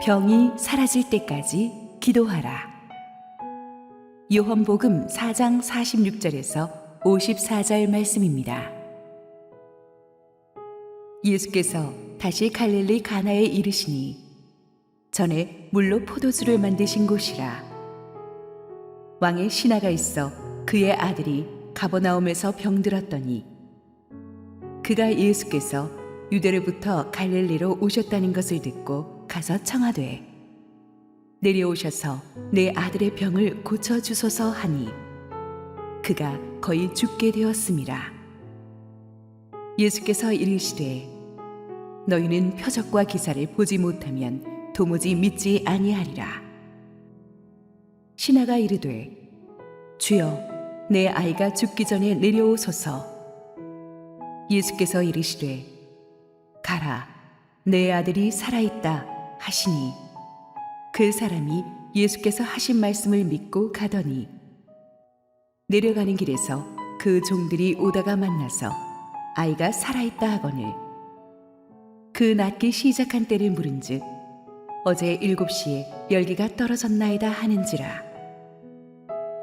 병이 사라질 때까지 기도하라. 요한복음 4장 46절에서 54절 말씀입니다. 예수께서 다시 갈릴리 가나에 이르시니 전에 물로 포도주를 만드신 곳이라. 왕의 신하가 있어 그의 아들이 가버나움에서 병들었더니 그가 예수께서 유대로부터 갈릴리로 오셨다는 것을 듣고 가서 청하되 내려오셔서 내 아들의 병을 고쳐주소서 하니 그가 거의 죽게 되었음이라. 예수께서 이르시되 너희는 표적과 기사를 보지 못하면 도무지 믿지 아니하리라. 신하가 이르되 주여 내 아이가 죽기 전에 내려오소서. 예수께서 이르시되 가라 내 아들이 살아있다 하시니 그 사람이 예수께서 하신 말씀을 믿고 가더니 내려가는 길에서 그 종들이 오다가 만나서 아이가 살아있다 하거늘 그 낫기 시작한 때를 물은즉 어제 7시에 열기가 떨어졌나이다 하는지라.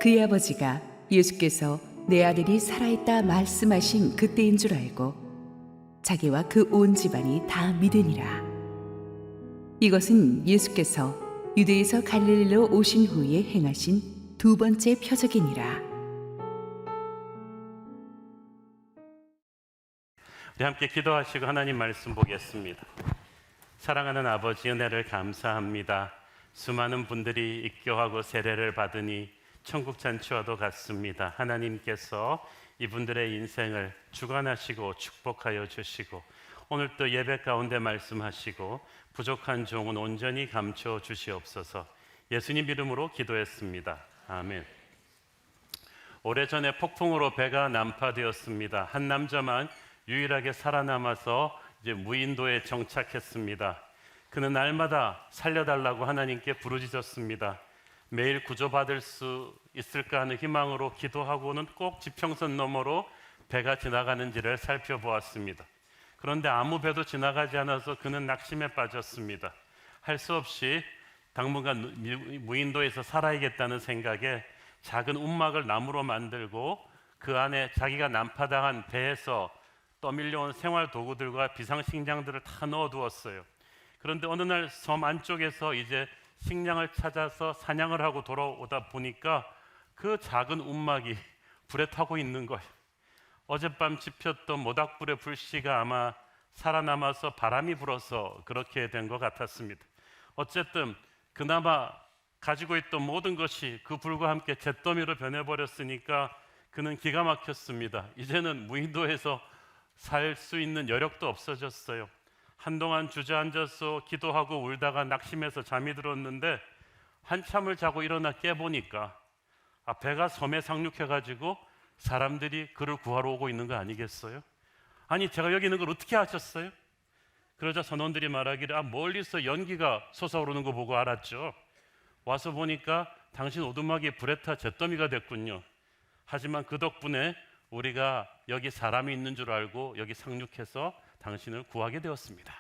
그의 아버지가 예수께서 내 아들이 살아있다 말씀하신 그때인 줄 알고 자기와 그 온 집안이 다 믿으니라. 이것은 예수께서 유대에서 갈릴리로 오신 후에 행하신 두 번째 표적이니라. 우리 함께 기도하시고 하나님 말씀 보겠습니다. 사랑하는 아버지, 은혜를 감사합니다. 수많은 분들이 입교하고 세례를 받으니 천국 잔치와도 같습니다. 하나님께서 이분들의 인생을 주관하시고 축복하여 주시고 오늘 또 예배 가운데 말씀하시고 부족한 종은 온전히 감춰 주시옵소서. 예수님 이름으로 기도했습니다. 아멘. 오래전에 폭풍으로 배가 난파되었습니다. 한 남자만 유일하게 살아남아서 이제 무인도에 정착했습니다. 그는 날마다 살려달라고 하나님께 부르짖었습니다. 매일 구조받을 수 있을까 하는 희망으로 기도하고는 꼭 지평선 너머로 배가 지나가는지를 살펴보았습니다. 그런데 아무 배도 지나가지 않아서 그는 낙심에 빠졌습니다. 할 수 없이 당분간 무인도에서 살아야겠다는 생각에 작은 움막을 나무로 만들고 그 안에 자기가 난파당한 배에서 떠밀려온 생활 도구들과 비상식량들을 다 넣어두었어요. 그런데 어느 날 섬 안쪽에서 이제 식량을 찾아서 사냥을 하고 돌아오다 보니까 그 작은 움막이 불에 타고 있는 거예요. 어젯밤 지폈던 모닥불의 불씨가 아마 살아남아서 바람이 불어서 그렇게 된 것 같았습니다. 어쨌든 그나마 가지고 있던 모든 것이 그 불과 함께 잿더미로 변해버렸으니까 그는 기가 막혔습니다. 이제는 무인도에서 살 수 있는 여력도 없어졌어요. 한동안 주저앉아서 기도하고 울다가 낙심해서 잠이 들었는데 한참을 자고 일어나 깨보니까 배가 섬에 상륙해가지고 사람들이 그를 구하러 오고 있는 거 아니겠어요? 아니 제가 여기 있는 걸 어떻게 아셨어요? 그러자 선원들이 말하기를 멀리서 연기가 솟아오르는 거 보고 알았죠. 와서 보니까 당신 오두막이 불에 타 잿더미가 됐군요. 하지만 그 덕분에 우리가 여기 사람이 있는 줄 알고 여기 상륙해서 당신을 구하게 되었습니다.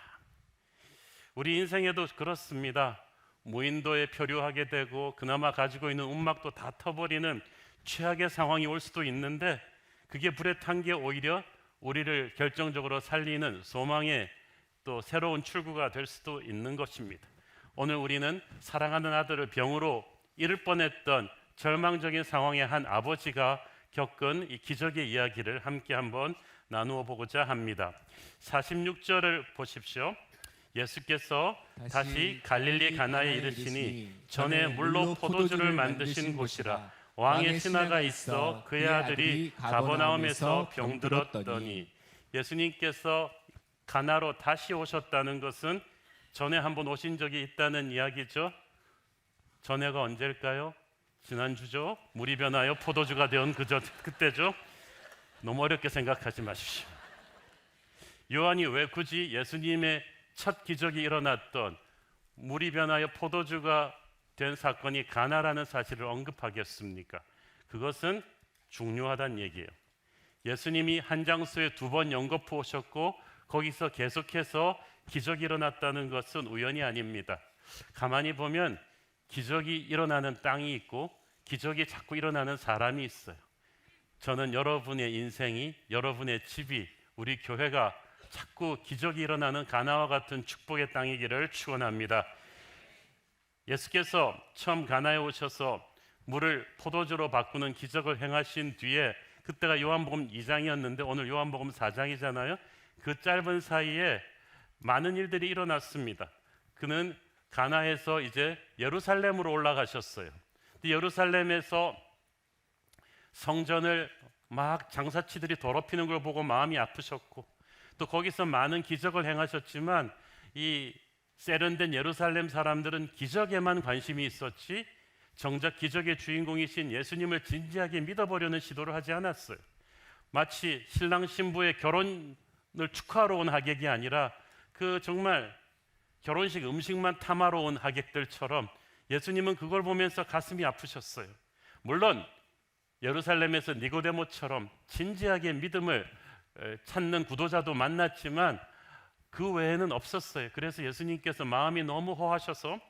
우리 인생에도 그렇습니다. 무인도에 표류하게 되고 그나마 가지고 있는 움막도 다 터버리는 최악의 상황이 올 수도 있는데 그게 불에 탄 게 오히려 우리를 결정적으로 살리는 소망의 또 새로운 출구가 될 수도 있는 것입니다. 오늘 우리는 사랑하는 아들을 병으로 잃을 뻔했던 절망적인 상황의 한 아버지가 겪은 이 기적의 이야기를 함께 한번 나누어 보고자 합니다. 46절을 보십시오. 예수께서 다시 갈릴리 가나에 이르시니 전에 물로 포도주를 만드신 곳이라. 왕의 신하가 있어 그의 아들이 가버나움에서 병들었더니. 예수님께서 가나로 다시 오셨다는 것은 전에 한번 오신 적이 있다는 이야기죠. 전에가 언제일까요? 지난주죠. 물이 변하여 포도주가 된 그때죠. 너무 어렵게 생각하지 마십시오. 요한이 왜 굳이 예수님의 첫 기적이 일어났던 물이 변하여 포도주가 된 사건이 가나라는 사실을 언급하겠습니까? 그것은 중요하다는 얘기예요. 예수님이 한 장소에 2번 연거푸 오셨고 거기서 계속해서 기적이 일어났다는 것은 우연이 아닙니다. 가만히 보면 기적이 일어나는 땅이 있고 기적이 자꾸 일어나는 사람이 있어요. 저는 여러분의 인생이, 여러분의 집이, 우리 교회가 자꾸 기적이 일어나는 가나와 같은 축복의 땅이기를 축원합니다. 예수께서 처음 가나에 오셔서 물을 포도주로 바꾸는 기적을 행하신 뒤에, 그때가 요한복음 2장이었는데 오늘 요한복음 4장이잖아요. 그 짧은 사이에 많은 일들이 일어났습니다. 그는 가나에서 이제 예루살렘으로 올라가셨어요. 예루살렘에서 성전을 막 장사치들이 더럽히는 걸 보고 마음이 아프셨고, 또 거기서 많은 기적을 행하셨지만 이 세련된 예루살렘 사람들은 기적에만 관심이 있었지 정작 기적의 주인공이신 예수님을 진지하게 믿어보려는 시도를 하지 않았어요. 마치 신랑 신부의 결혼을 축하하러 온 하객이 아니라 그 정말 결혼식 음식만 탐하러 온 하객들처럼 예수님은 그걸 보면서 가슴이 아프셨어요. 물론 예루살렘에서 니고데모처럼 진지하게 믿음을 찾는 구도자도 만났지만 그 외에는 없었어요. 그래서 예수님께서 마음이 너무 허하셔서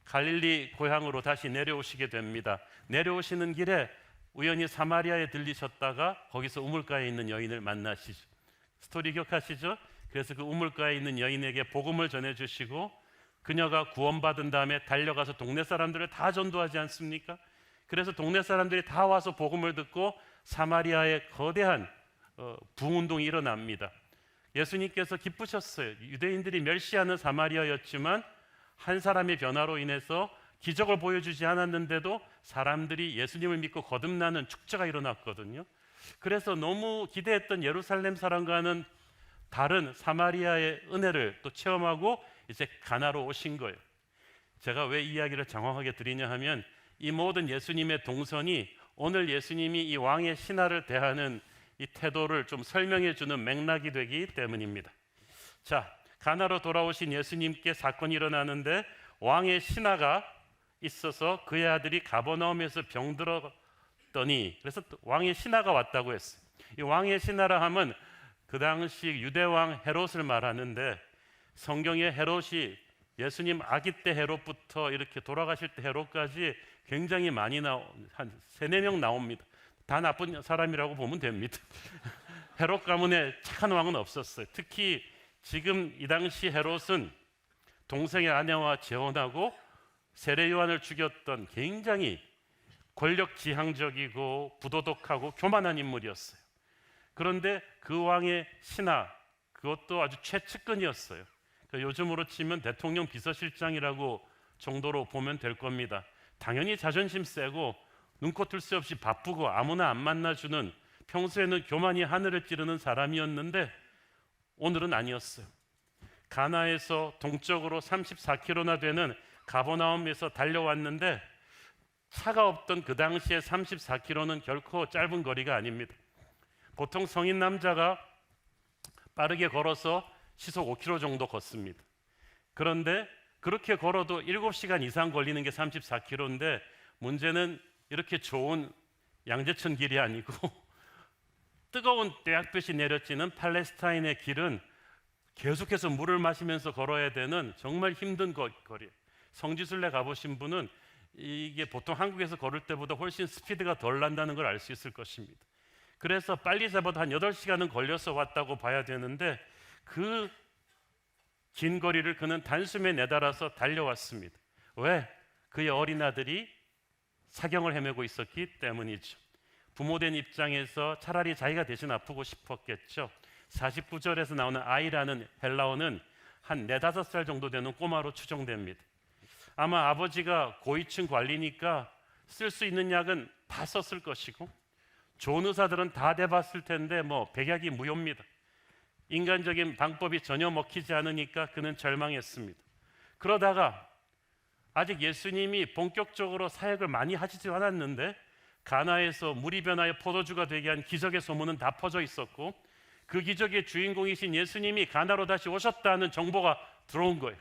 갈릴리 고향으로 다시 내려오시게 됩니다. 내려오시는 길에 우연히 사마리아에 들리셨다가 거기서 우물가에 있는 여인을 만나시죠. 스토리 기억하시죠? 그래서 그 우물가에 있는 여인에게 복음을 전해주시고 그녀가 구원받은 다음에 달려가서 동네 사람들을 다 전도하지 않습니까? 그래서 동네 사람들이 다 와서 복음을 듣고 사마리아에 거대한 부흥운동이 일어납니다. 예수님께서 기쁘셨어요. 유대인들이 멸시하는 사마리아였지만 한 사람의 변화로 인해서 기적을 보여주지 않았는데도 사람들이 예수님을 믿고 거듭나는 축제가 일어났거든요. 그래서 너무 기대했던 예루살렘 사람과는 다른 사마리아의 은혜를 또 체험하고 이제 가나로 오신 거예요. 제가 왜 이 이야기를 장황하게 드리냐 하면 이 모든 예수님의 동선이 오늘 예수님이 이 왕의 신하를 대하는 이 태도를 좀 설명해 주는 맥락이 되기 때문입니다. 자, 가나로 돌아오신 예수님께 사건이 일어나는데 왕의 신하가 있어서 그의 아들이 가버나움에서 병들었더니, 그래서 왕의 신하가 왔다고 했어요. 이 왕의 신하라 하면 그 당시 유대왕 헤롯을 말하는데 성경에 헤롯이 예수님 아기 때 헤롯부터 이렇게 돌아가실 때 헤롯까지 굉장히 많이 한 3-4명 나옵니다. 다 나쁜 사람이라고 보면 됩니다. 헤롯 가문에 착한 왕은 없었어요. 특히 지금 이 당시 헤롯은 동생의 아내와 재혼하고 세례 요한을 죽였던 굉장히 권력지향적이고 부도덕하고 교만한 인물이었어요. 그런데 그 왕의 신하, 그것도 아주 최측근이었어요. 그러니까 요즘으로 치면 대통령 비서실장이라고 정도로 보면 될 겁니다. 당연히 자존심 세고 눈코 뜰 새 없이 바쁘고 아무나 안 만나주는, 평소에는 교만이 하늘을 찌르는 사람이었는데 오늘은 아니었어요. 가나에서 동쪽으로 34km나 되는 가버나움에서 달려왔는데 차가 없던 그 당시에 34km는 결코 짧은 거리가 아닙니다. 보통 성인 남자가 빠르게 걸어서 시속 5km 정도 걷습니다. 그런데 그렇게 걸어도 7시간 이상 걸리는 게 34km인데 문제는 이렇게 좋은 양재천 길이 아니고 뜨거운 떼약볕이 내려지는 팔레스타인의 길은 계속해서 물을 마시면서 걸어야 되는 정말 힘든 거리예요. 성지순례 가보신 분은 이게 보통 한국에서 걸을 때보다 훨씬 스피드가 덜 난다는 걸 알 수 있을 것입니다. 그래서 빨리 잡아도 한 8시간은 걸려서 왔다고 봐야 되는데 그 긴 거리를 그는 단숨에 내달아서 달려왔습니다. 왜? 그의 어린 아들이 사경을 헤매고 있었기 때문이죠. 부모된 입장에서 차라리 자기가 대신 아프고 싶었겠죠. 49절에서 나오는 아이라는 헬라어는 한 4-5살 정도 되는 꼬마로 추정됩니다. 아마 아버지가 고위층 관리니까 쓸 수 있는 약은 다 썼을 것이고 좋은 의사들은 다 대봤을 텐데 백약이 무효입니다. 인간적인 방법이 전혀 먹히지 않으니까 그는 절망했습니다. 그러다가 아직 예수님이 본격적으로 사역을 많이 하지도 않았는데 가나에서 물이 변하여 포도주가 되게 한 기적의 소문은 다 퍼져 있었고 그 기적의 주인공이신 예수님이 가나로 다시 오셨다는 정보가 들어온 거예요.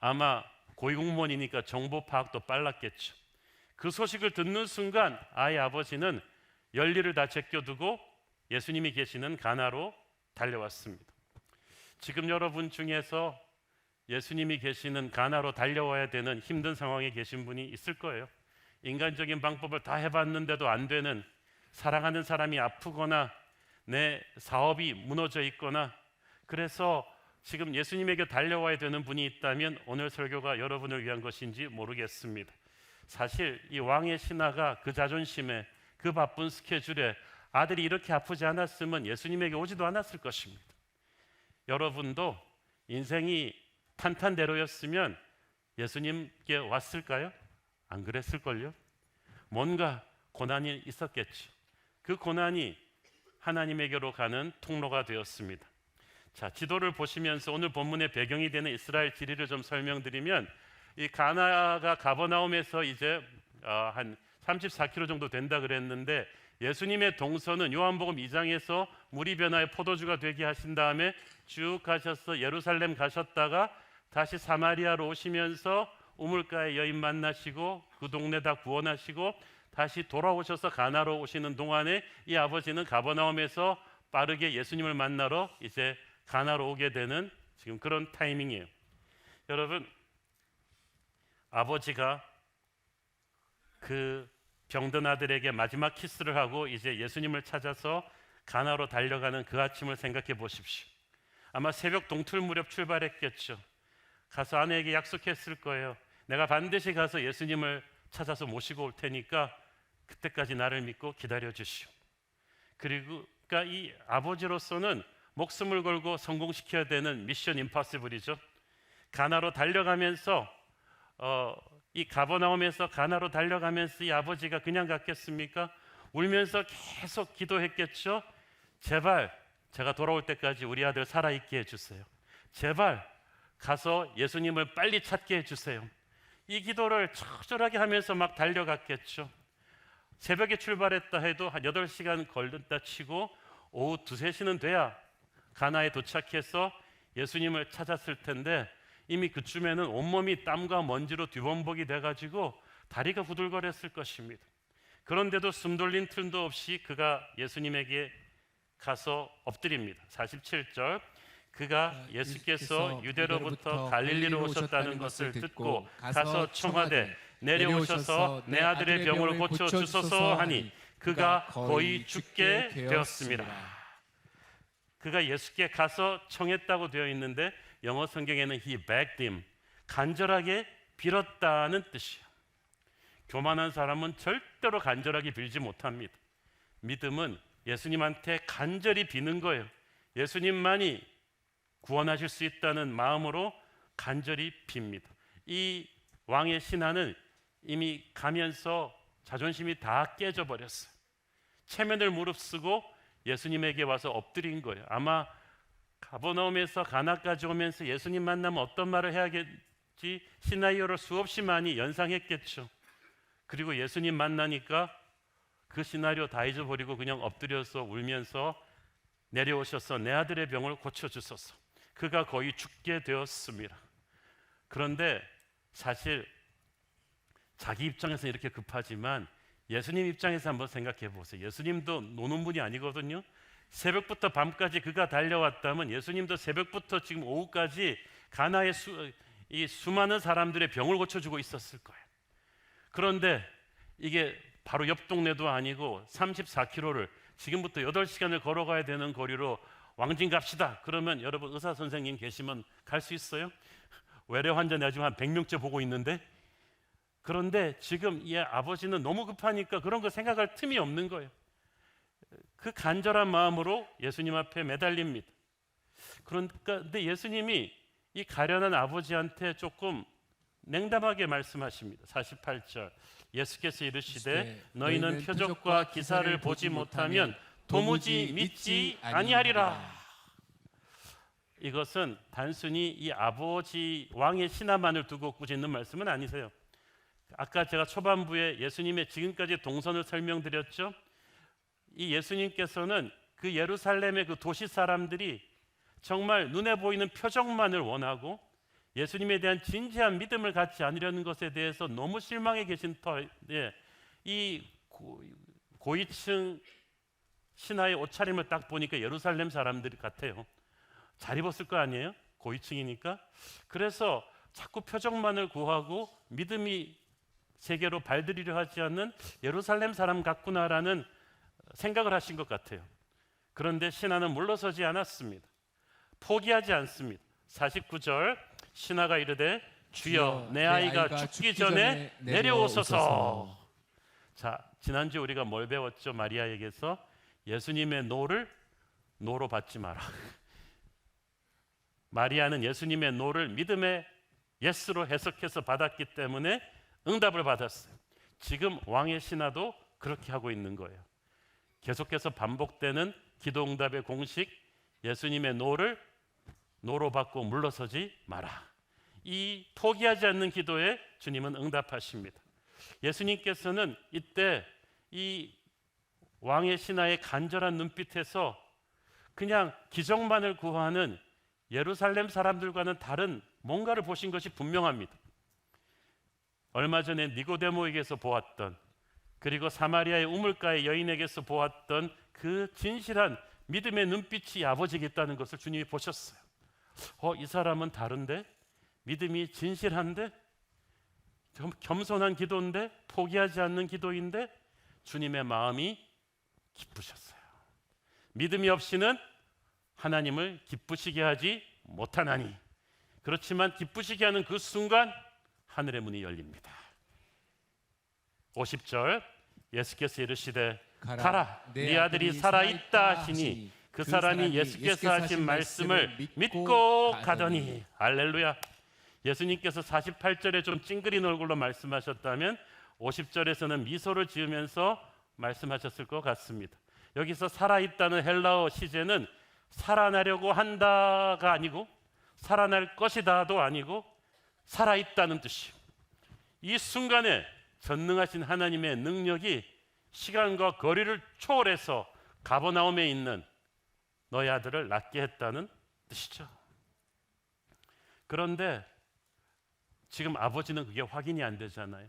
아마 고위공무원이니까 정보 파악도 빨랐겠죠. 그 소식을 듣는 순간 아이 아버지는 열일을 다 제껴두고 예수님이 계시는 가나로 달려왔습니다. 지금 여러분 중에서 예수님이 계시는 가나로 달려와야 되는 힘든 상황에 계신 분이 있을 거예요. 인간적인 방법을 다 해봤는데도 안 되는, 사랑하는 사람이 아프거나 내 사업이 무너져 있거나, 그래서 지금 예수님에게 달려와야 되는 분이 있다면 오늘 설교가 여러분을 위한 것인지 모르겠습니다. 사실 이 왕의 신하가 그 자존심에, 그 바쁜 스케줄에 아들이 이렇게 아프지 않았으면 예수님에게 오지도 않았을 것입니다. 여러분도 인생이 탄탄대로였으면 예수님께 왔을까요? 안 그랬을걸요? 뭔가 고난이 있었겠죠. 그 고난이 하나님에게로 가는 통로가 되었습니다. 자, 지도를 보시면서 오늘 본문의 배경이 되는 이스라엘 지리를 좀 설명드리면, 이 가나가 가버나움에서 이제 한 34km 정도 된다 그랬는데, 예수님의 동선은 요한복음 2장에서 물이 변화의 포도주가 되게 하신 다음에 쭉 가셔서 예루살렘 가셨다가 다시 사마리아로 오시면서 우물가에 여인 만나시고 그 동네 다 구원하시고 다시 돌아오셔서 가나로 오시는 동안에 이 아버지는 가버나움에서 빠르게 예수님을 만나러 이제 가나로 오게 되는 지금 그런 타이밍이에요. 여러분, 아버지가 그 병든 아들에게 마지막 키스를 하고 이제 예수님을 찾아서 가나로 달려가는 그 아침을 생각해 보십시오. 아마 새벽 동틀 무렵 출발했겠죠. 가서 아내에게 약속했을 거예요. 내가 반드시 가서 예수님을 찾아서 모시고 올 테니까 그때까지 나를 믿고 기다려 주시오. 그리고 그러니까 이 아버지로서는 목숨을 걸고 성공시켜야 되는 미션 임파서블이죠. 가나로 달려가면서 이 가버나움에서 가나로 달려가면서 이 아버지가 그냥 갔겠습니까? 울면서 계속 기도했겠죠. 제발 제가 돌아올 때까지 우리 아들 살아있게 해주세요. 제발 가서 예수님을 빨리 찾게 해주세요. 이 기도를 처절하게 하면서 막 달려갔겠죠. 새벽에 출발했다 해도 한 8시간 걸렸다 치고 오후 2, 3시는 돼야 가나에 도착해서 예수님을 찾았을 텐데, 이미 그쯤에는 온몸이 땀과 먼지로 뒤범벅이 돼가지고 다리가 후들거렸을 것입니다. 그런데도 숨 돌린 틈도 없이 그가 예수님에게 가서 엎드립니다. 47절, 그가 예수께서 유대로부터 갈릴리로 오셨다는 것을 듣고 가서 청하되 내려오셔서 내 아들의 병을 고쳐 주소서 하니 그가 거의 죽게 되었습니다. 그가 예수께 가서 청했다고 되어 있는데 영어 성경에는 he begged him, 간절하게 빌었다는 뜻이에요. 교만한 사람은 절대로 간절하게 빌지 못합니다. 믿음은 예수님한테 간절히 비는 거예요. 예수님만이 구원하실 수 있다는 마음으로 간절히 빕니다. 이 왕의 신하는 이미 가면서 자존심이 다 깨져버렸어요. 체면을 무릅쓰고 예수님에게 와서 엎드린 거예요. 아마 가버나움에서 가나까지 오면서 예수님 만나면 어떤 말을 해야겠지 시나리오를 수없이 많이 연상했겠죠. 그리고 예수님 만나니까 그 시나리오 다 잊어버리고 그냥 엎드려서 울면서 내려오셔서 내 아들의 병을 고쳐주소서. 그가 거의 죽게 되었습니다. 그런데 사실 자기 입장에서 이렇게 급하지만 예수님 입장에서 한번 생각해 보세요. 예수님도 노는 분이 아니거든요. 새벽부터 밤까지 그가 달려왔다면 예수님도 새벽부터 지금 오후까지 가나의 이 수많은 사람들의 병을 고쳐주고 있었을 거예요. 그런데 이게 바로 옆 동네도 아니고 34km를 지금부터 8시간을 걸어가야 되는 거리로 왕진 갑시다. 그러면 여러분 의사 선생님 계시면 갈 수 있어요? 외래 환자 내가 지금 한 100명째 보고 있는데, 그런데 지금 이 아버지는 너무 급하니까 그런 거 생각할 틈이 없는 거예요. 그 간절한 마음으로 예수님 앞에 매달립니다. 그런데 예수님이 이 가련한 아버지한테 조금 냉담하게 말씀하십니다. 48절, 예수께서 이르시되 너희는 표적과 기사를 보지 못하면 도무지 믿지 아니하리라. 이것은 단순히 이 아버지 왕의 신하만을 두고 꾸짖는 말씀은 아니세요. 아까 제가 초반부에 예수님의 지금까지 동선을 설명드렸죠. 이 예수님께서는 그 예루살렘의 그 도시 사람들이 정말 눈에 보이는 표적만을 원하고 예수님에 대한 진지한 믿음을 갖지 않으려는 것에 대해서 너무 실망해 계신 터에 이 고위층 신하의 옷차림을 딱 보니까 예루살렘 사람들 같아요. 잘 입었을 거 아니에요? 고위층이니까. 그래서 자꾸 표적만을 구하고 믿음이 세계로 발들이려 하지 않는 예루살렘 사람 같구나라는 생각을 하신 것 같아요. 그런데 신하는 물러서지 않았습니다. 포기하지 않습니다. 49절 신하가 이르되 주여 내 아이가 죽기 전에 내려오소서. 자, 지난주에 우리가 뭘 배웠죠? 마리아에게서 예수님의 노를 노로 받지 마라. 마리아는 예수님의 노를 믿음의 예스로 해석해서 받았기 때문에 응답을 받았어요. 지금 왕의 신하도 그렇게 하고 있는 거예요. 계속해서 반복되는 기도 응답의 공식, 예수님의 노를 노로 받고 물러서지 마라. 이 포기하지 않는 기도에 주님은 응답하십니다. 예수님께서는 이때 이 왕의 신하의 간절한 눈빛에서 그냥 기적만을 구하는 예루살렘 사람들과는 다른 뭔가를 보신 것이 분명합니다. 얼마 전에 니고데모에게서 보았던, 그리고 사마리아의 우물가의 여인에게서 보았던 그 진실한 믿음의 눈빛이 아버지에게 있다는 것을 주님이 보셨어요. 이 사람은 다른데? 믿음이 진실한데? 겸손한 기도인데? 포기하지 않는 기도인데? 주님의 마음이 기쁘셨어요. 믿음이 없이는 하나님을 기쁘시게 하지 못하나니. 그렇지만 기쁘시게 하는 그 순간 하늘의 문이 열립니다. 50절 예수께서 이르시되 가라 네 아들이 살아있다 하시니 그 사람이 예수께서 하신 말씀을 믿고 가더니. 할렐루야. 예수님께서 48절에 좀 찡그린 얼굴로 말씀하셨다면 50절에서는 미소를 지으면서 말씀하셨을 것 같습니다. 여기서 살아있다는 헬라어 시제는 살아나려고 한다가 아니고 살아날 것이다도 아니고 살아있다는 뜻이에요. 이 순간에 전능하신 하나님의 능력이 시간과 거리를 초월해서 가버나움에 있는 너희 아들을 낫게 했다는 뜻이죠. 그런데 지금 아버지는 그게 확인이 안 되잖아요.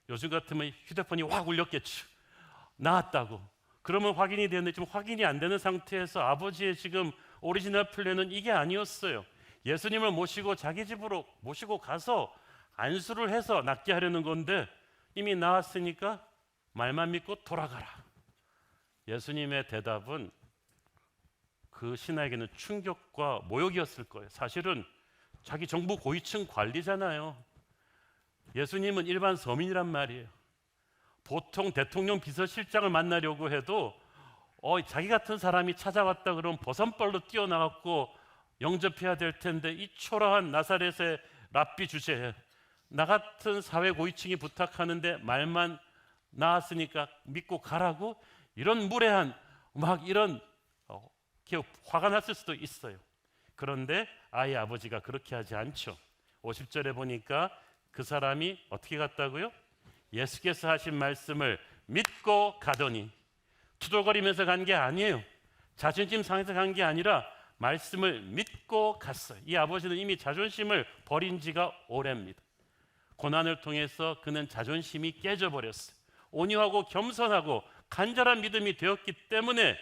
요즘 같으면 휴대폰이 확 울렸겠죠. 나았다고. 그러면 확인이 되는데 지금 확인이 안 되는 상태에서 아버지의 지금 오리지널 플랜은 이게 아니었어요. 예수님을 모시고 자기 집으로 모시고 가서 안수를 해서 낫게 하려는 건데 이미 나았으니까 말만 믿고 돌아가라. 예수님의 대답은 그 신하에게는 충격과 모욕이었을 거예요. 사실은 자기 정부 고위층 관리잖아요. 예수님은 일반 서민이란 말이에요. 보통 대통령 비서실장을 만나려고 해도 자기 같은 사람이 찾아왔다 그러면 버선발로 뛰어나갔고 영접해야 될 텐데 이 초라한 나사렛의 랍비 주제에 나 같은 사회 고위층이 부탁하는데 말만 나왔으니까 믿고 가라고? 이런 무례한 막 이런 화가 났을 수도 있어요. 그런데 아이 아버지가 그렇게 하지 않죠. 50절에 보니까 그 사람이 어떻게 갔다고요? 예수께서 하신 말씀을 믿고 가더니. 투덜거리면서 간 게 아니에요. 자존심 상해서 간 게 아니라 말씀을 믿고 갔어요. 이 아버지는 이미 자존심을 버린 지가 오래입니다. 고난을 통해서 그는 자존심이 깨져버렸어요. 온유하고 겸손하고 간절한 믿음이 되었기 때문에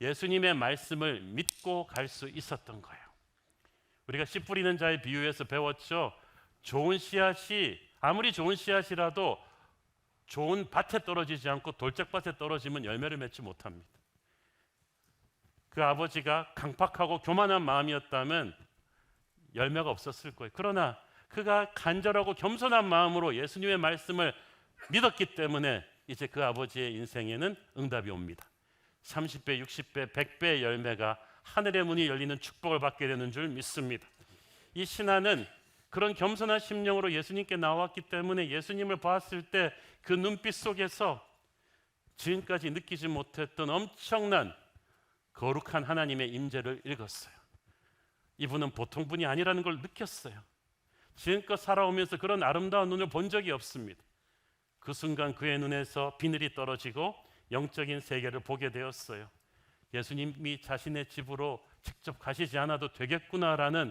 예수님의 말씀을 믿고 갈 수 있었던 거예요. 우리가 씨 뿌리는 자의 비유에서 배웠죠. 좋은 씨앗이 아무리 좋은 씨앗이라도 좋은 밭에 떨어지지 않고 돌짝밭에 떨어지면 열매를 맺지 못합니다. 그 아버지가 강팍하고 교만한 마음이었다면 열매가 없었을 거예요. 그러나 그가 간절하고 겸손한 마음으로 예수님의 말씀을 믿었기 때문에 이제 그 아버지의 인생에는 응답이 옵니다. 30배, 60배, 100배의 열매가 하늘의 문이 열리는 축복을 받게 되는 줄 믿습니다. 이 신하는 그런 겸손한 심령으로 예수님께 나왔기 때문에 예수님을 봤을 때 그 눈빛 속에서 지금까지 느끼지 못했던 엄청난 거룩한 하나님의 임재를 읽었어요. 이분은 보통 분이 아니라는 걸 느꼈어요. 지금껏 살아오면서 그런 아름다운 눈을 본 적이 없습니다. 그 순간 그의 눈에서 비늘이 떨어지고 영적인 세계를 보게 되었어요. 예수님이 자신의 집으로 직접 가시지 않아도 되겠구나라는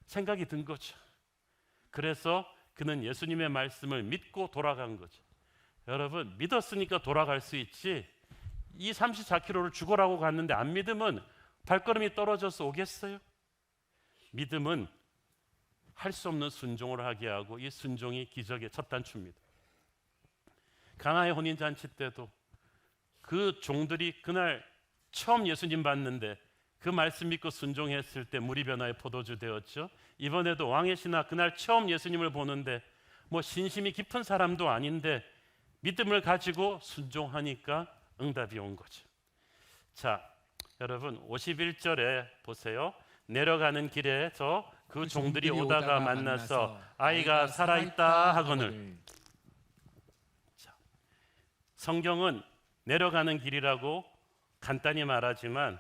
생각이 든 거죠. 그래서 그는 예수님의 말씀을 믿고 돌아간 거죠. 여러분, 믿었으니까 돌아갈 수 있지 이 34km를 죽어라고 갔는데 안 믿으면 발걸음이 떨어져서 오겠어요? 믿음은 할 수 없는 순종을 하게 하고 이 순종이 기적의 첫 단추입니다. 가나의 혼인잔치 때도 그 종들이 그날 처음 예수님 봤는데 그 말씀 믿고 순종했을 때 물이 변화의 포도주 되었죠. 이번에도 왕의 신하 그날 처음 예수님을 보는데 뭐 신심이 깊은 사람도 아닌데 믿음을 가지고 순종하니까 응답이 온 거죠. 자, 여러분 51절에 보세요. 내려가는 길에서 그 종들이 오다가 만나서 아이가 살아있다 하거늘. 자, 성경은 내려가는 길이라고 간단히 말하지만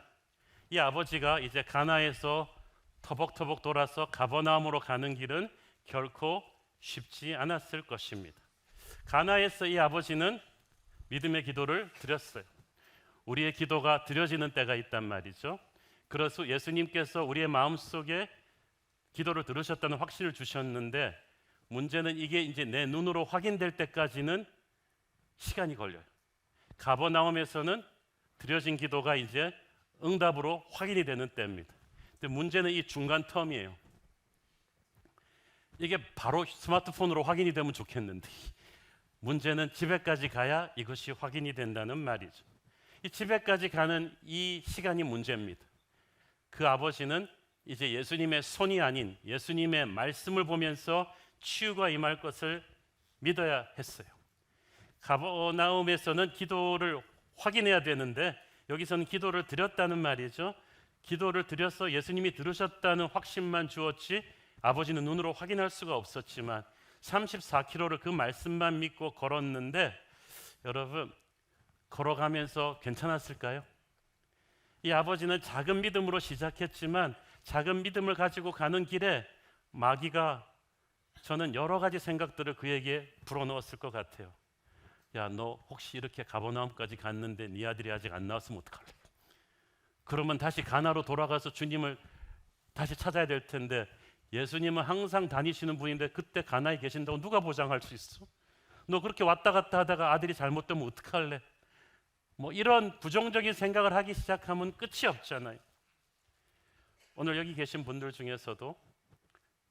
이 아버지가 이제 가나에서 터벅터벅 돌아서 가버나움으로 가는 길은 결코 쉽지 않았을 것입니다. 가나에서 이 아버지는 믿음의 기도를 드렸어요. 우리의 기도가 드려지는 때가 있단 말이죠. 그래서 예수님께서 우리의 마음속에 기도를 들으셨다는 확신을 주셨는데 문제는 이게 이제 내 눈으로 확인될 때까지는 시간이 걸려요. 가버나움에서는 드려진 기도가 이제 응답으로 확인이 되는 때입니다. 근데 문제는 이 중간 텀이에요. 이게 바로 스마트폰으로 확인이 되면 좋겠는데 문제는 집에까지 가야 이것이 확인이 된다는 말이죠. 이 집에까지 가는 이 시간이 문제입니다. 그 아버지는 이제 예수님의 손이 아닌 예수님의 말씀을 보면서 치유가 임할 것을 믿어야 했어요. 가버나움에서는 기도를 확인해야 되는데 여기서는 기도를 드렸다는 말이죠. 기도를 드려서 예수님이 들으셨다는 확신만 주었지 아버지는 눈으로 확인할 수가 없었지만 34km를 그 말씀만 믿고 걸었는데 여러분 걸어가면서 괜찮았을까요? 이 아버지는 작은 믿음으로 시작했지만 작은 믿음을 가지고 가는 길에 마귀가 저는 여러 가지 생각들을 그에게 불어넣었을 것 같아요. 야, 너 혹시 이렇게 가버나움까지 갔는데 네 아들이 아직 안 나왔으면 어떡할래? 그러면 다시 가나로 돌아가서 주님을 다시 찾아야 될 텐데 예수님은 항상 다니시는 분인데 그때 가나에 계신다고 누가 보장할 수 있어? 너 그렇게 왔다 갔다 하다가 아들이 잘못되면 어떡할래? 뭐 이런 부정적인 생각을 하기 시작하면 끝이 없잖아요. 오늘 여기 계신 분들 중에서도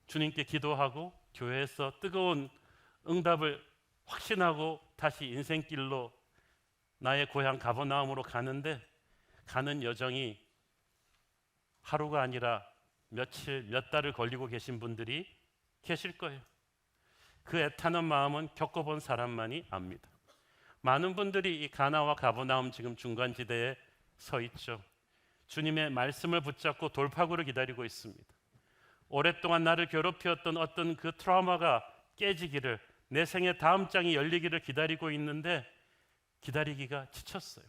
주님께 기도하고 교회에서 뜨거운 응답을 확신하고 다시 인생길로 나의 고향 가버나움으로 가는데 가는 여정이 하루가 아니라 며칠, 몇 달을 걸리고 계신 분들이 계실 거예요. 그 애타는 마음은 겪어본 사람만이 압니다. 많은 분들이 이 가나와 가버나움 지금 중간지대에 서 있죠. 주님의 말씀을 붙잡고 돌파구를 기다리고 있습니다. 오랫동안 나를 괴롭혔던 어떤 그 트라우마가 깨지기를 내 생의 다음 장이 열리기를 기다리고 있는데 기다리기가 지쳤어요.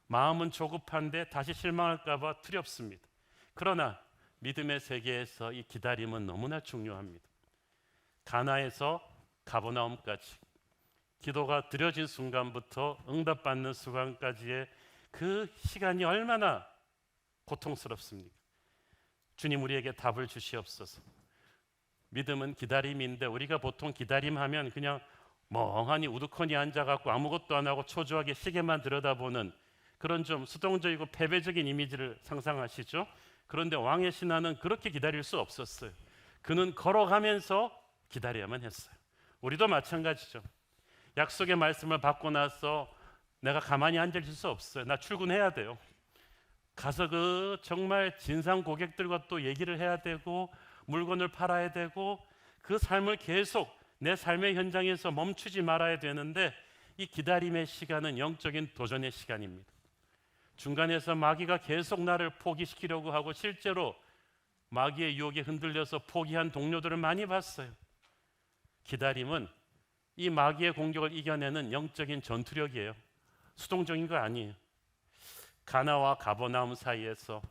마음은 조급한데 다시 실망할까 봐 두렵습니다. 그러나 믿음의 세계에서 이 기다림은 너무나 중요합니다. 가나에서 가버나움까지 기도가 드려진 순간부터 응답받는 순간까지의 그 시간이 얼마나 고통스럽습니까? 주님 우리에게 답을 주시옵소서. 믿음은 기다림인데 우리가 보통 기다림하면 그냥 멍하니 우두커니 앉아갖고 아무것도 안 하고 초조하게 시계만 들여다보는 그런 좀 수동적이고 패배적인 이미지를 상상하시죠? 그런데 왕의 신하는 그렇게 기다릴 수 없었어요. 그는 걸어가면서 기다려야만 했어요. 우리도 마찬가지죠. 약속의 말씀을 받고 나서 내가 가만히 앉아있을 수 없어요. 나 출근해야 돼요. 가서 그 정말 진상 고객들과 또 얘기를 해야 되고 물건을 팔아야 되고 그 삶을 계속 내 삶의 현장에서 멈추지 말아야 되는데 이 기다림의 시간은 영적인 도전의 시간입니다. 중간에서 마귀가 계속 나를 포기시키려고 하고 실제로 마귀의 유혹에 흔들려서 포기한 동료들을 많이 봤어요. 기다림은 이 마귀의 공격을 이겨내는 영적인 전투력이에요. 수동적인 거 아니에요. 가나와 가버나움 사이에서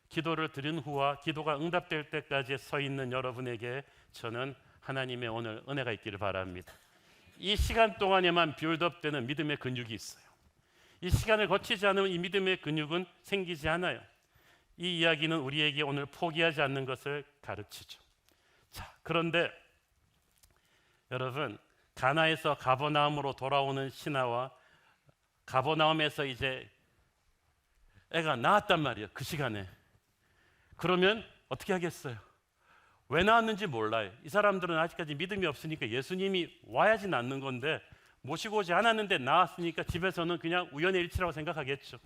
기도를 드린 후와 기도가 응답될 때까지 서 있는 여러분에게 저는 하나님의 오늘 은혜가 있기를 바랍니다. 이 시간 동안에만 빌드업되는 믿음의 근육이 있어요. 이 시간을 거치지 않으면 이 믿음의 근육은 생기지 않아요. 이 이야기는 우리에게 오늘 포기하지 않는 것을 가르치죠. 자, 그런데 여러분 가나에서 가버나움으로 돌아오는 신하와 가버나움에서 이제 애가 나왔단 말이에요. 그 시간에. 그러면 어떻게 하겠어요? 왜 나왔는지 몰라요. 이 사람들은 아직까지 믿음이 없으니까 예수님이 와야지 낳는 건데 모시고 오지 않았는데 나왔으니까 집에서는 그냥 우연의 일치라고 생각하겠죠.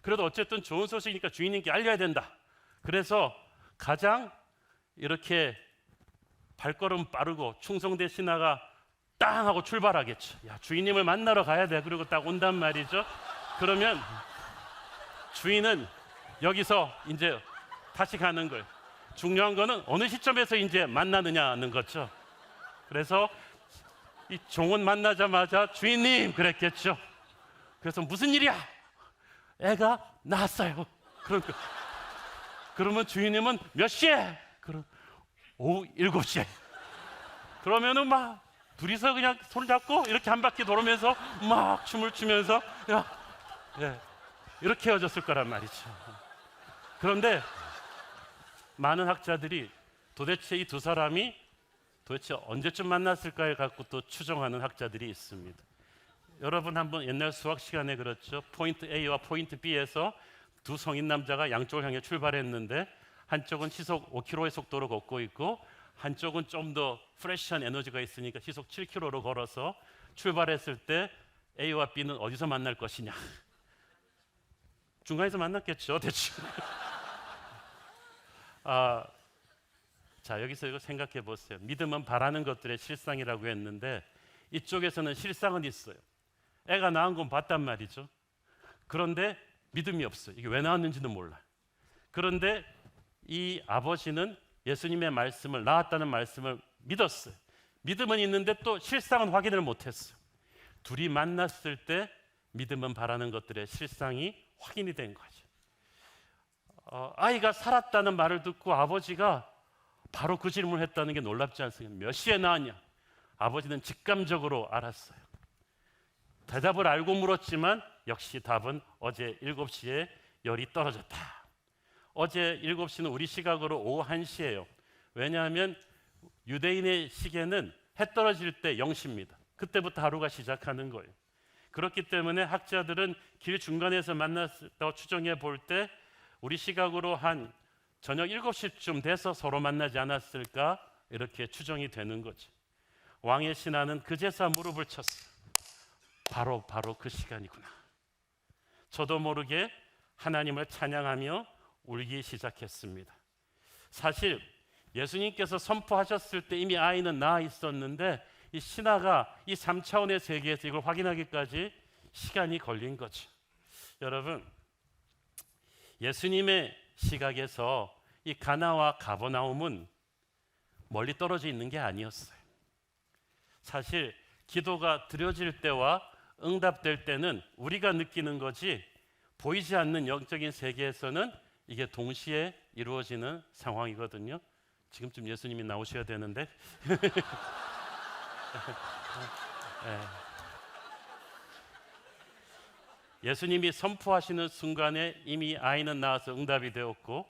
그래도 어쨌든 좋은 소식이니까 주인님께 알려야 된다. 그래서 가장 이렇게 발걸음 빠르고 충성된 신하가 땅 하고 출발하겠죠. 야, 주인님을 만나러 가야 돼. 그리고 딱 온단 말이죠. 그러면 주인은 여기서 이제 다시 가는 거예요. 중요한 거는 어느 시점에서 이제 만나느냐는 거죠. 그래서 이 종은 만나자마자 주인님 그랬겠죠. 그래서 무슨 일이야? 애가 낳았어요. 그러면 주인님은 몇 시에? 그럼 오후 7시에. 그러면은 막 둘이서 그냥 손 잡고 이렇게 한 바퀴 돌으면서 막 춤을 추면서 이렇게 헤어졌을 거란 말이죠. 그런데 많은 학자들이 도대체 이 두 사람이 도대체 언제쯤 만났을까를 갖고 또 추정하는 학자들이 있습니다. 여러분 한번 옛날 수학 시간에 그렇죠. 포인트 A와 포인트 B에서 두 성인 남자가 양쪽을 향해 출발했는데 한쪽은 시속 5km의 속도로 걷고 있고 한쪽은 좀 더 프레시한 에너지가 있으니까 시속 7km로 걸어서 출발했을 때 A와 B는 어디서 만날 것이냐? 중간에서 만났겠죠, 대충. 자, 여기서 이거 생각해 보세요. 믿음은 바라는 것들의 실상이라고 했는데 이쪽에서는 실상은 있어요. 애가 낳은 건 봤단 말이죠. 그런데 믿음이 없어요. 이게 왜 나왔는지는 몰라요. 그런데 이 아버지는 예수님의 말씀을, 낳았다는 말씀을 믿었어요. 믿음은 있는데 또 실상은 확인을 못했어요. 둘이 만났을 때 믿음은 바라는 것들의 실상이 확인이 된 거죠. 아이가 살았다는 말을 듣고 아버지가 바로 그 질문을 했다는 게 놀랍지 않습니까? 몇 시에 나왔냐? 아버지는 직감적으로 알았어요. 대답을 알고 물었지만 역시 답은 어제 7시에 열이 떨어졌다. 어제 7시는 우리 시각으로 오후 1시예요. 왜냐하면 유대인의 시계는 해 떨어질 때 0시입니다. 그때부터 하루가 시작하는 거예요. 그렇기 때문에 학자들은 길 중간에서 만났다고 추정해 볼 때 우리 시각으로 한 저녁 7시쯤 돼서 서로 만나지 않았을까 이렇게 추정이 되는 거죠. 왕의 신하는 그제서 무릎을 쳤어요. 바로 그 시간이구나. 저도 모르게 하나님을 찬양하며 울기 시작했습니다. 사실 예수님께서 선포하셨을 때 이미 아이는 낳아 있었는데 이 신하가 이 3차원의 세계에서 이걸 확인하기까지 시간이 걸린 거죠. 여러분, 예수님의 시각에서 이 가나와 가버나움은 멀리 떨어져 있는 게 아니었어요. 사실 기도가 드려질 때와 응답될 때는 우리가 느끼는 거지 보이지 않는 영적인 세계에서는 이게 동시에 이루어지는 상황이거든요. 지금쯤 예수님이 나오셔야 되는데 예수님이 선포하시는 순간에 이미 아이는 낳아서 응답이 되었고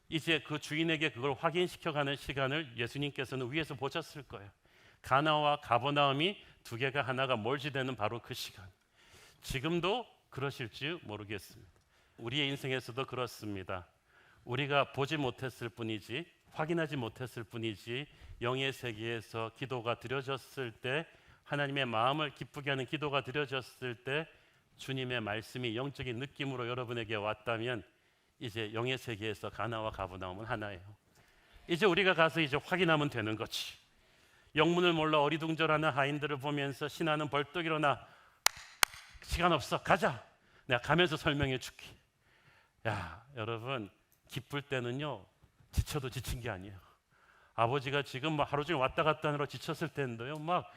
이제 그 주인에게 그걸 확인시켜가는 시간을 예수님께서는 위에서 보셨을 거예요. 가나와 가버나움이 두 개가 하나가 몰지되는 바로 그 시간. 지금도 그러실지 모르겠습니다. 우리의 인생에서도 그렇습니다. 우리가 보지 못했을 뿐이지 확인하지 못했을 뿐이지 영의 세계에서 기도가 드려졌을 때 하나님의 마음을 기쁘게 하는 기도가 드려졌을 때 주님의 말씀이 영적인 느낌으로 여러분에게 왔다면 이제 영의 세계에서 가나와 가버나움은 하나예요. 이제 우리가 가서 이제 확인하면 되는 거지. 영문을 몰라 어리둥절하는 하인들을 보면서 신하는 벌떡 일어나 시간 없어 가자. 내가 가면서 설명해 줄게. 야, 여러분 기쁠 때는요 지쳐도 지친 게 아니에요. 아버지가 지금 막 하루 종일 왔다 갔다 하느라 지쳤을 텐데요 막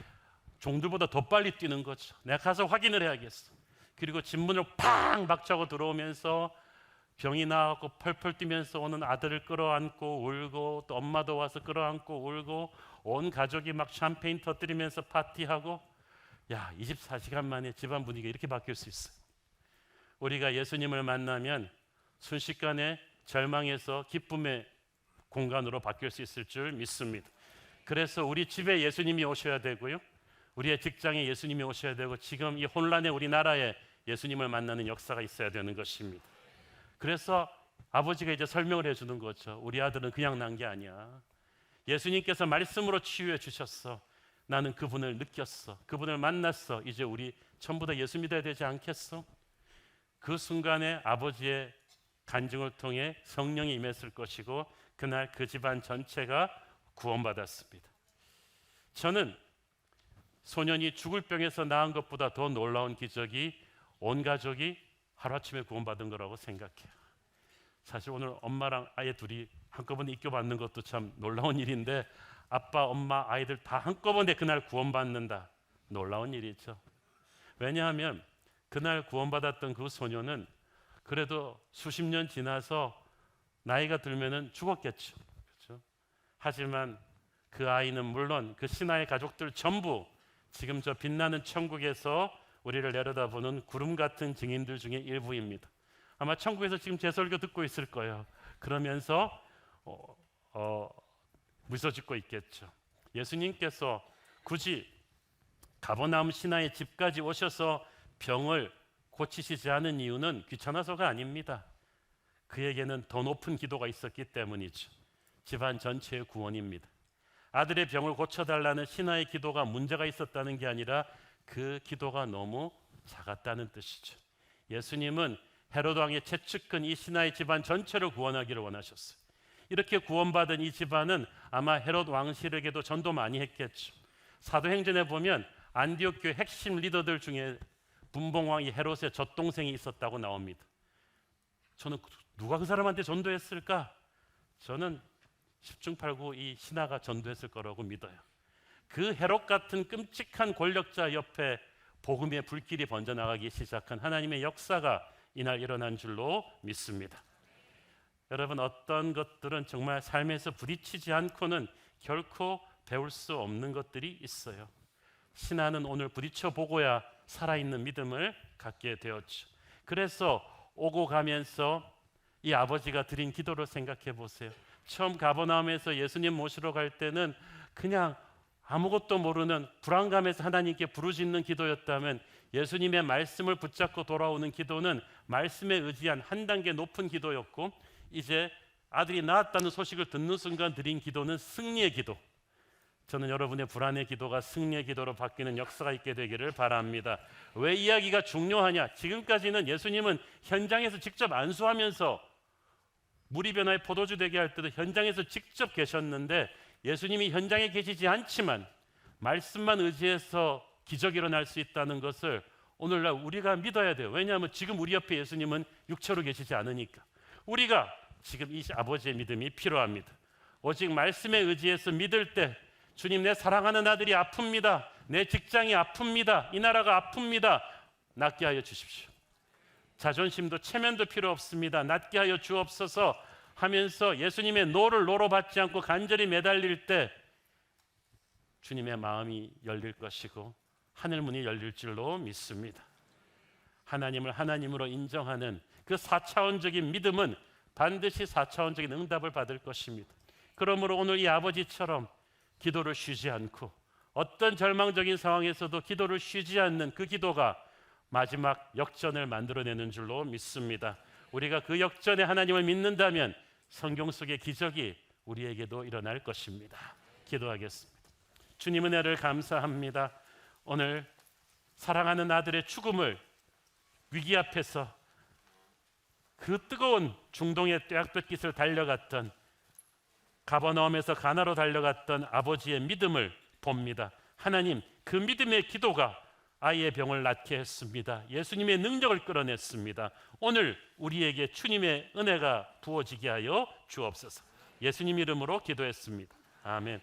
종들보다 더 빨리 뛰는 거죠. 내가 가서 확인을 해야겠어. 그리고 집문을 팡 박차고 들어오면서 병이 나고 펄펄 뛰면서 오는 아들을 끌어안고 울고 또 엄마도 와서 끌어안고 울고 온 가족이 막 샴페인 터뜨리면서 파티하고 야 24시간 만에 집안 분위기가 이렇게 바뀔 수 있어요. 우리가 예수님을 만나면 순식간에 절망에서 기쁨의 공간으로 바뀔 수 있을 줄 믿습니다. 그래서 우리 집에 예수님이 오셔야 되고요. 우리의 직장에 예수님이 오셔야 되고 지금 이 혼란의 우리나라에 예수님을 만나는 역사가 있어야 되는 것입니다. 그래서 아버지가 이제 설명을 해주는 거죠. 우리 아들은 그냥 난 게 아니야. 예수님께서 말씀으로 치유해 주셨어. 나는 그분을 느꼈어. 그분을 만났어. 이제 우리 전부 다 예수 믿어야 되지 않겠어? 그 순간에 아버지의 간증을 통해 성령이 임했을 것이고 그날 그 집안 전체가 구원받았습니다. 저는 소년이 죽을 병에서 나은 것보다 더 놀라운 기적이 온 가족이 하루아침에 구원받은 거라고 생각해요. 사실 오늘 엄마랑 아이 둘이 한꺼번에 입교받는 것도 참 놀라운 일인데 아빠, 엄마, 아이들 다 한꺼번에 그날 구원받는다. 놀라운 일이죠. 왜냐하면 그날 구원받았던 그 소녀는 그래도 수십 년 지나서 나이가 들면은 죽었겠죠. 그렇죠? 하지만 그 아이는 물론 그 신하의 가족들 전부 지금 저 빛나는 천국에서 우리를 내려다보는 구름 같은 증인들 중에 일부입니다. 아마 천국에서 지금 제 설교 듣고 있을 거예요. 그러면서 미소 짓고 있겠죠. 예수님께서 굳이 가버나움 신하의 집까지 오셔서 병을 고치시지 않은 이유는 귀찮아서가 아닙니다. 그에게는 더 높은 기도가 있었기 때문이죠. 집안 전체의 구원입니다. 아들의 병을 고쳐달라는 신하의 기도가 문제가 있었다는 게 아니라 그 기도가 너무 작았다는 뜻이죠. 예수님은 헤로드 왕의 최측근 이 신하의 집안 전체를 구원하기를 원하셨어요. 이렇게 구원받은 이 집안은 아마 헤롯 왕실에게도 전도 많이 했겠죠. 사도행전에 보면 안디옥 교회 핵심 리더들 중에 분봉왕이 헤롯의 젖동생이 있었다고 나옵니다. 저는 누가 그 사람한테 전도했을까? 저는 10중 8구 이 신하가 전도했을 거라고 믿어요. 그 헤롯 같은 끔찍한 권력자 옆에 복음의 불길이 번져나가기 시작한 하나님의 역사가 이날 일어난 줄로 믿습니다. 여러분, 어떤 것들은 정말 삶에서 부딪히지 않고는 결코 배울 수 없는 것들이 있어요. 신하는 오늘 부딪혀 보고야 살아있는 믿음을 갖게 되었죠. 그래서 오고 가면서 이 아버지가 드린 기도를 생각해 보세요. 처음 가버나움에서 예수님 모시러 갈 때는 그냥 아무것도 모르는 불안감에서 하나님께 부르짖는 기도였다면 예수님의 말씀을 붙잡고 돌아오는 기도는 말씀에 의지한 한 단계 높은 기도였고, 이제 아들이 낳았다는 소식을 듣는 순간 드린 기도는 승리의 기도. 저는 여러분의 불안의 기도가 승리의 기도로 바뀌는 역사가 있게 되기를 바랍니다. 왜 이야기가 중요하냐? 지금까지는 예수님은 현장에서 직접 안수하면서 물이 변화에 포도주 되게 할 때도 현장에서 직접 계셨는데, 예수님이 현장에 계시지 않지만 말씀만 의지해서 기적이 일어날 수 있다는 것을 오늘날 우리가 믿어야 돼요. 왜냐하면 지금 우리 옆에 예수님은 육체로 계시지 않으니까. 우리가 지금 이 아버지의 믿음이 필요합니다. 오직 말씀에 의지해서 믿을 때, 주님, 내 사랑하는 아들이 아픕니다. 내 직장이 아픕니다. 이 나라가 아픕니다. 낫게 하여 주십시오. 자존심도 체면도 필요 없습니다. 낫게 하여 주옵소서 하면서 예수님의 노를 노로 받지 않고 간절히 매달릴 때 주님의 마음이 열릴 것이고 하늘 문이 열릴 줄로 믿습니다. 하나님을 하나님으로 인정하는 그 4차원적인 믿음은 반드시 4차원적인 응답을 받을 것입니다. 그러므로 오늘 이 아버지처럼 기도를 쉬지 않고 어떤 절망적인 상황에서도 기도를 쉬지 않는 그 기도가 마지막 역전을 만들어내는 줄로 믿습니다. 우리가 그 역전에 하나님을 믿는다면 성경 속의 기적이 우리에게도 일어날 것입니다. 기도하겠습니다. 주님, 은혜를 감사합니다. 오늘 사랑하는 아들의 죽음을 위기 앞에서 그 뜨거운 중동의 뙤약볕 달려갔던, 가버나움에서 가나로 달려갔던 아버지의 믿음을 봅니다. 하나님, 그 믿음의 기도가 아이의 병을 낫게 했습니다. 예수님의 능력을 끌어냈습니다. 오늘 우리에게 주님의 은혜가 부어지게 하여 주옵소서. 예수님 이름으로 기도했습니다. 아멘.